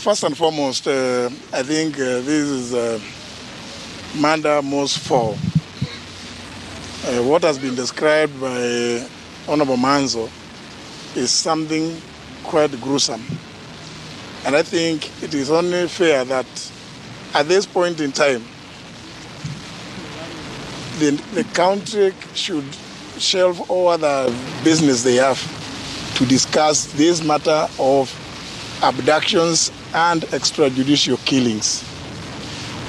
first and foremost, I think this is Manda most foul. What has been described by Honorable Manzo is something quite gruesome. And I think it is only fair that at this point in time, the country should shelve all other business they have to discuss this matter of abductions and extrajudicial killings.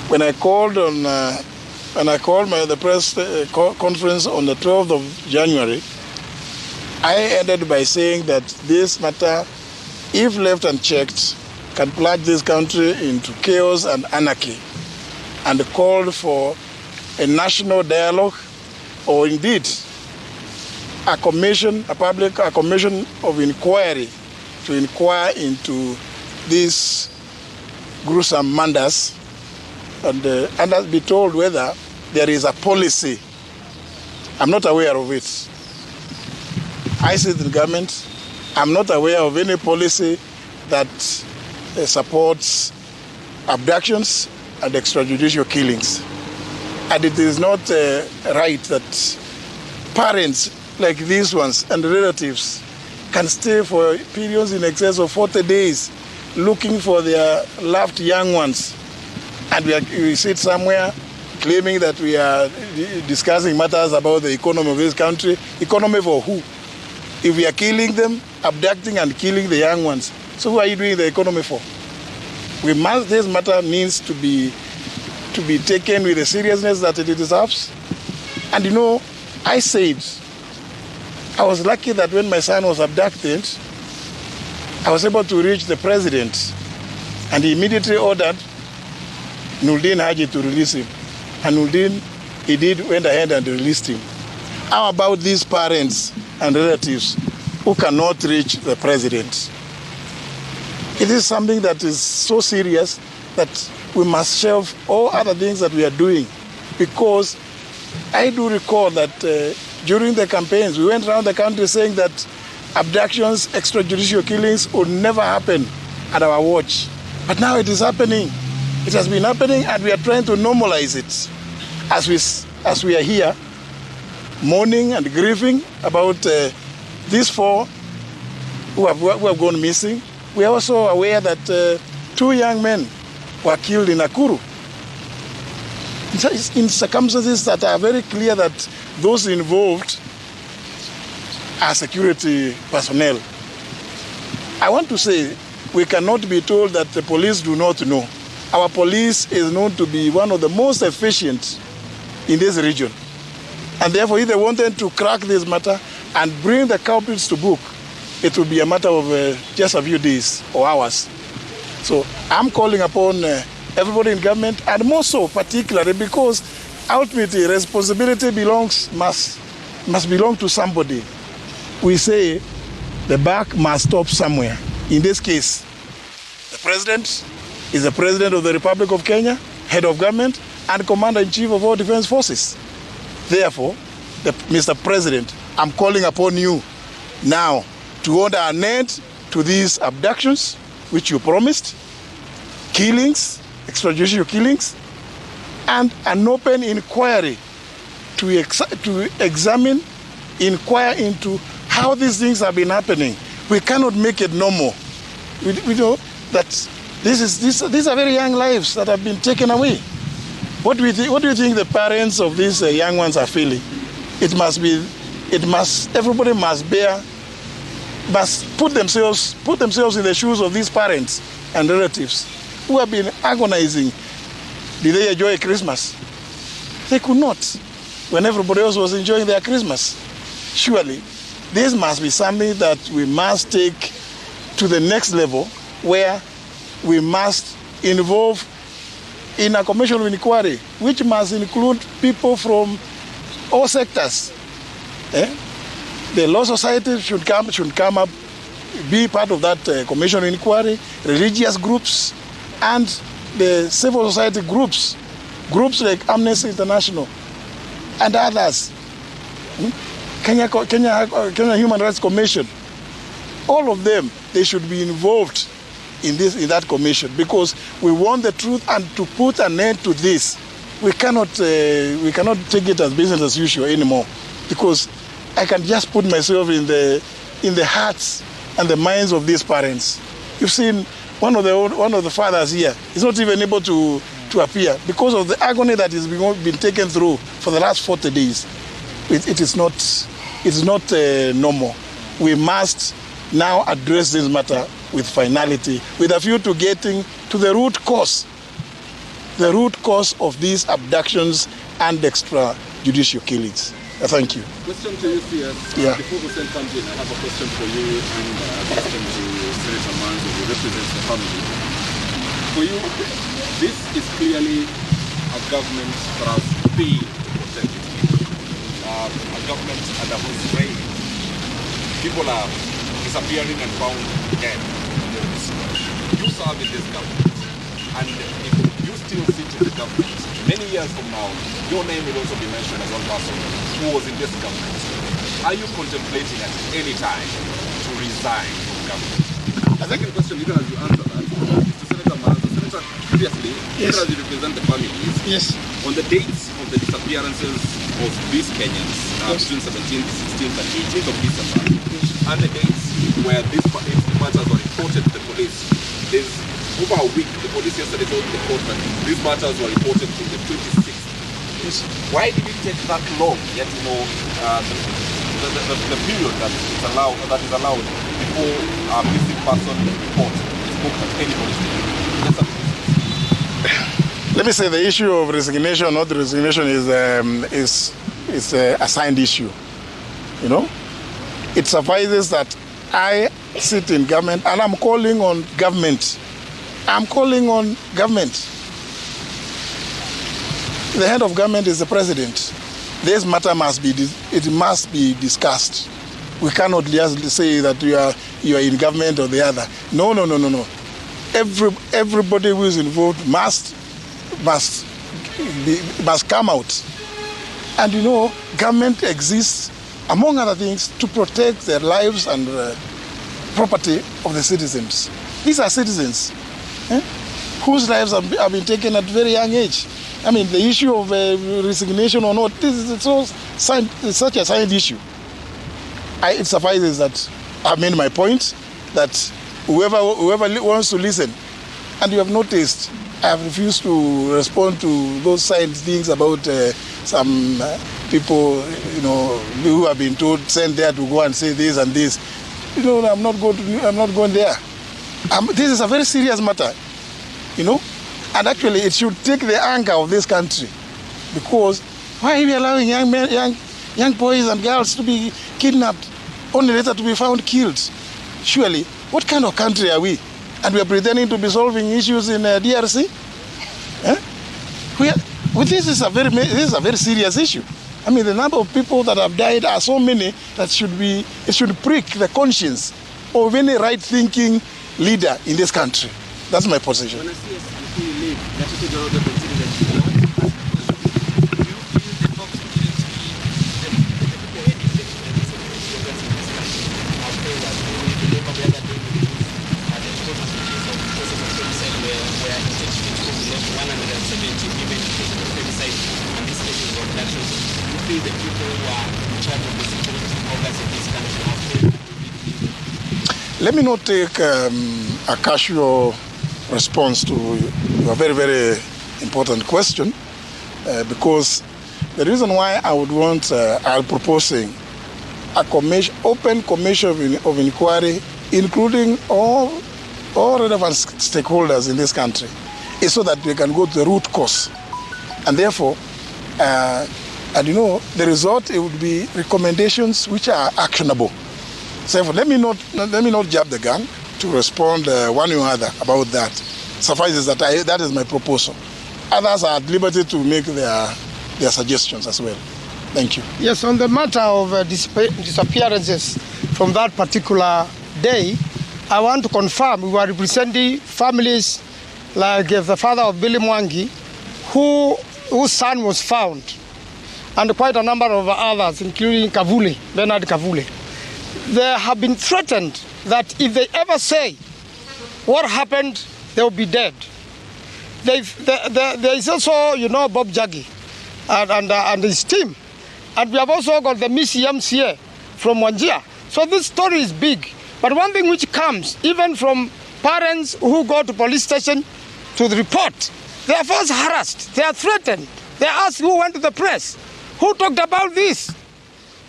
When I called the press conference on the 12th of January, I ended by saying that this matter, if left unchecked, can plunge this country into chaos and anarchy, and called for a national dialogue, or indeed a commission of inquiry to inquire into these gruesome murders and be told whether there is a policy. I'm not aware of it. I sit in government. I'm not aware of any policy that supports abductions and extrajudicial killings. And it is not right that parents like these ones and relatives can stay for periods in excess of 40 days looking for their loved young ones. And we sit somewhere claiming that we are discussing matters about the economy of this country. Economy for who? If we are killing them, abducting and killing the young ones, so who are you doing the economy for? This matter needs to be taken with the seriousness that it deserves. And you know, I said, I was lucky that when my son was abducted, I was able to reach the president, and he immediately ordered Nurdin Haji to release him. And Nurdin, went ahead and released him. How about these parents and relatives who cannot reach the president? It is something that is so serious that we must shelve all other things that we are doing, because I do recall that during the campaigns, we went around the country saying that abductions, extrajudicial killings would never happen at our watch. But now it is happening. It has been happening, and we are trying to normalize it. As we are here, mourning and grieving about these four who have gone missing, we are also aware that 2 young men were killed in Nakuru. In circumstances that are very clear that those involved are security personnel. I want to say we cannot be told that the police do not know. Our police is known to be one of the most efficient in this region. And therefore, if they wanted to crack this matter and bring the culprits to book, it will be a matter of just a few days or hours. So I'm calling upon everybody in government, and more so particularly because ultimately responsibility must belong to somebody. We say the buck must stop somewhere. In this case, the president is the president of the Republic of Kenya, head of government, and commander-in-chief of all defense forces. Therefore, Mr. President, I'm calling upon you now to order an end to these abductions, which you promised, killings, extrajudicial killings, and an open inquiry to examine, inquire into how these things have been happening. We cannot make it normal. We know that these are very young lives that have been taken away. What do you think the parents of these young ones are feeling? Everybody must put themselves in the shoes of these parents and relatives who have been agonizing. Did they enjoy Christmas? They could not, when everybody else was enjoying their Christmas. Surely, this must be something that we must take to the next level, where we must involve in a commission of inquiry, which must include people from all sectors. The law society should come up, be part of that commission of inquiry, religious groups, and the civil society groups like Amnesty International and others, Kenya Human Rights Commission. All of them, they should be involved in that commission, because we want the truth and to put an end to this. We cannot take it as business as usual anymore, because I can just put myself in the hearts and the minds of these parents. You've seen one of the fathers here is not even able to appear because of the agony that is been taken through for the last 40 days. It is not normal. We must now address this matter with finality, with a view to getting to the root cause of these abductions and extrajudicial killings. Thank you. Question to you, CS. Yeah. Before Hussein comes in, I have a question for you and a question to Senator Mzansi, who represents the family. For you, this is clearly a government that has failed to protect its people. A government under whose reign people are disappearing and found dead. You serve in this government, and if you still sit in the government, many years from now, your name will also be mentioned as one person who was in this government. Are you contemplating at any time to resign from government? A second question, even as you answer that, is to Senator Mzansi. Senator, previously, yes, as you represent the families, yes, on the dates of the disappearances of these Kenyans, between 17th, 16th, and 18th of December, yes, and the dates where these matters were reported to the police, there's over a week. The police yesterday told the court that these matters were reported to the 26th. Yes. Why did it take that long? Yet, you know, the period that is allowed before a missing person report is booked at any police station. Let me say the issue of resignation, not resignation, is a signed issue. You know, it suffices that I sit in government and I'm calling on government. I'm calling on government. The head of government is the president. This matter must be discussed. We cannot just say that you are in government or the other. No. Everybody who is involved must come out. And you know, government exists, among other things, to protect their lives and property of the citizens. These are citizens whose lives have been taken at a very young age. I mean, the issue of resignation or not, it's such a signed issue. It suffices that I've made my point, that whoever wants to listen, and you have noticed, I have refused to respond to those side things about some people, you know, who have been told, sent there to go and say this and this. You know, I'm not going there. This is a very serious matter, you know, and actually it should take the anger of this country, because why are we allowing young boys and girls to be kidnapped, only later to be found killed? Surely, what kind of country are we? And we are pretending to be solving issues in DRC? This is a very serious issue. I mean, the number of people that have died are so many that it should prick the conscience of any right-thinking leader in this country. That's my position. When I see us before you leave, you have to take the road of Let me not take a casual response to your very, very important question, because the reason why I would want, I'm proposing a open commission of inquiry, including all relevant stakeholders in this country, is so that we can go to the root cause. And therefore, and you know, the result, it would be recommendations which are actionable. So let me not jump the gun to respond one or other about that. Suffices that that is my proposal. Others are at liberty to make their suggestions as well. Thank you. Yes, on the matter of disappearances from that particular day, I want to confirm we were representing families like the father of Billy Mwangi, whose son was found, and quite a number of others, including Bernard Kavule. They have been threatened that if they ever say what happened, they'll be dead. There is also, you know, Bob Jaggi and his team. And we have also got the Miss MCA from Wanjia. So this story is big. But one thing which comes, even from parents who go to police station to report, they are first harassed, they are threatened. They ask who went to the press, who talked about this.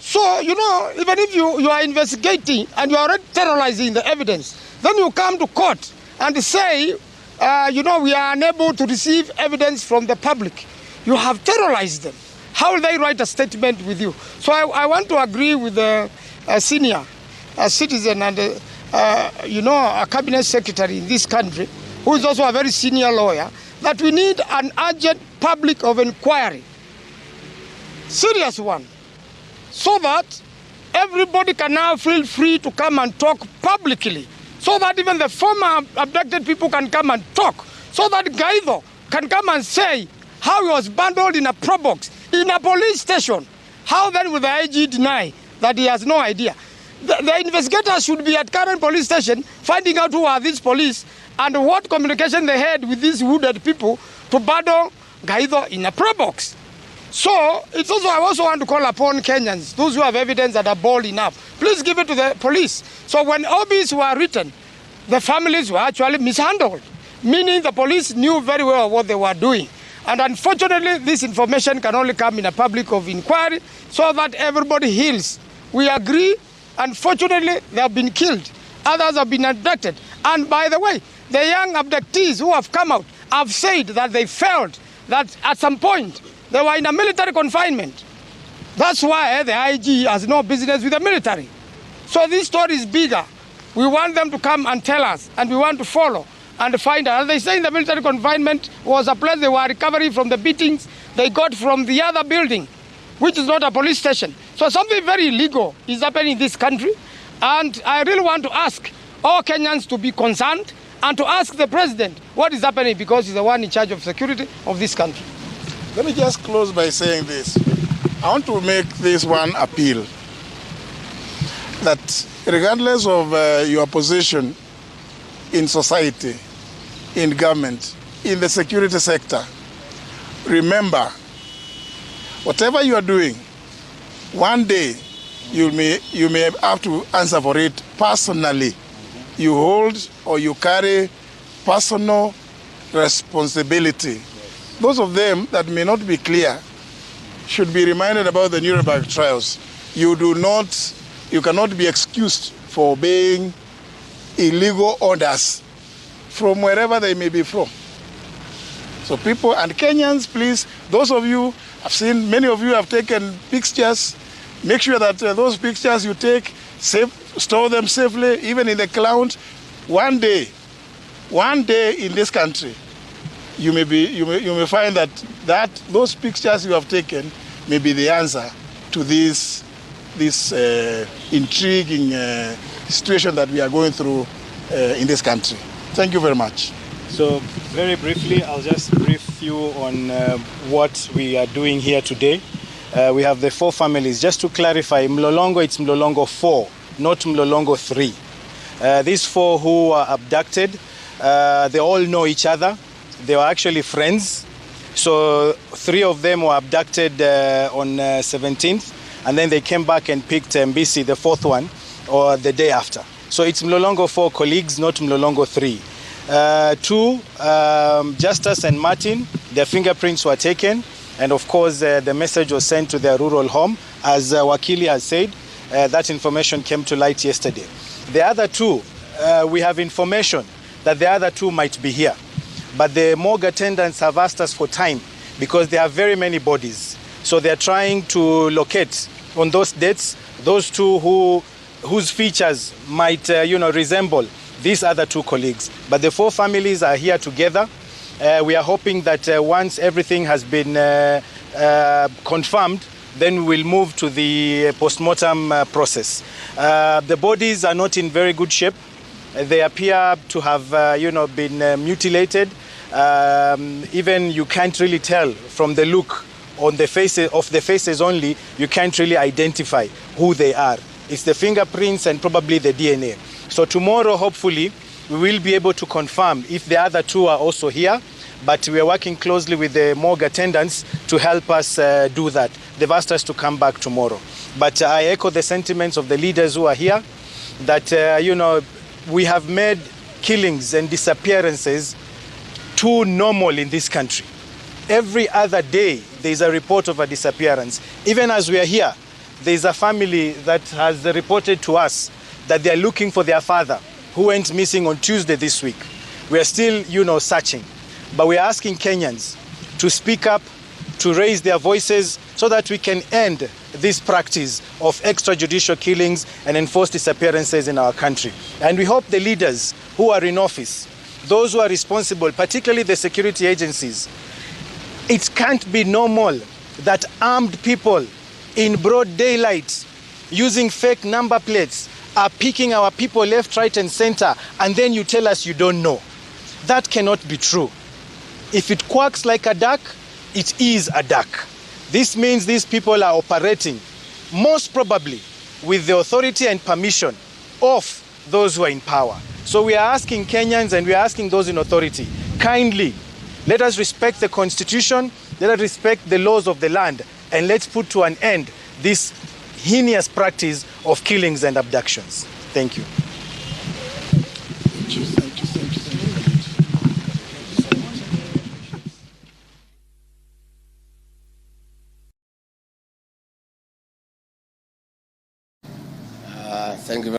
So, you know, even if you are investigating and you are already terrorizing the evidence, then you come to court and say, you know, we are unable to receive evidence from the public. You have terrorized them. How will they write a statement with you? So I want to agree with the senior citizen and, you know, a cabinet secretary in this country, who is also a very senior lawyer, that we need an urgent public of inquiry, serious one, so that everybody can now feel free to come and talk publicly, so that even the former abducted people can come and talk, so that Gaido can come and say how he was bundled in a pro box in a police station. How then will the IG deny that he has no idea? The investigators should be at current police station finding out who are these police and what communication they had with these wounded people to bundle Gaido in a pro box. So it's also, I also want to call upon Kenyans, those who have evidence that are bold enough, please give it to the police. So when OBs were written, the families were actually mishandled, meaning the police knew very well what they were doing. And unfortunately, this information can only come in a public of inquiry so that everybody heals. We agree, unfortunately, they have been killed. Others have been abducted. And by the way, the young abductees who have come out have said that they felt that at some point they were in a military confinement. That's why the IG has no business with the military. So this story is bigger. We want them to come and tell us, and we want to follow and find out. As they say, in the military confinement was a place they were recovering from the beatings they got from the other building, which is not a police station. So something very illegal is happening in this country, and I really want to ask all Kenyans to be concerned and to ask the president what is happening, because he's the one in charge of security of this country. Let me just close by saying this. I want to make this one appeal, that regardless of your position in society, in government, in the security sector, remember, whatever you are doing, one day you may have to answer for it personally. You hold or you carry personal responsibility. Those of them that may not be clear should be reminded about the Nuremberg trials. You cannot be excused for obeying illegal orders from wherever they may be from. So people and Kenyans, please, those of you, I've seen many of you have taken pictures. Make sure that those pictures you take, store them safely, even in the cloud. One day in this country, you may find that those pictures you have taken may be the answer to this intriguing situation that we are going through in this country. Thank you very much. So very briefly, I'll just brief you on what we are doing here today. We have the 4 families. Just to clarify, Mlolongo, it's Mlolongo 4, not Mlolongo 3. These 4 who were abducted, they all know each other. They were actually friends. So 3 of them were abducted on 17th, and then they came back and picked Mbisi, the 4th one, or the day after. So it's Mlolongo 4 colleagues, not Mlolongo 3. 2, Justus and Martin, their fingerprints were taken, and of course the message was sent to their rural home. As Wakili has said, that information came to light yesterday. The other 2, we have information that the other 2 might be here. But the morgue attendants have asked us for time because there are very many bodies. So they're trying to locate on those dates those 2 whose features might resemble these other 2 colleagues. But the 4 families are here together. We are hoping that once everything has been confirmed, then we'll move to the post-mortem process. The bodies are not in very good shape. They appear to have, been mutilated. Even you can't really tell from the look on the faces only. You can't really identify who they are. It's the fingerprints and probably the DNA. So tomorrow, hopefully, we will be able to confirm if the other two are also here, but we are working closely with the morgue attendants to help us do that. They've asked us to come back tomorrow. But I echo the sentiments of the leaders who are here, that, you know, we have made killings and disappearances too normal in this country. Every other day, there's a report of a disappearance. Even as we are here, there's a family that has reported to us that they are looking for their father who went missing on Tuesday this week. We are still, you know, searching. But we are asking Kenyans to speak up, to raise their voices so that we can end this practice of extrajudicial killings and enforced disappearances in our country. And we hope the leaders who are in office, those who are responsible, particularly the security agencies, it can't be normal that armed people in broad daylight using fake number plates are picking our people left, right, and center, and then you tell us you don't know. That cannot be true. If it quacks like a duck, it is a duck. This means these people are operating, most probably, with the authority and permission of those who are in power. So we are asking Kenyans and we are asking those in authority, kindly, let us respect the Constitution, let us respect the laws of the land, and let's put to an end this heinous practice of killings and abductions. Thank you. Thank you, thank you, thank you, thank you. Thank you.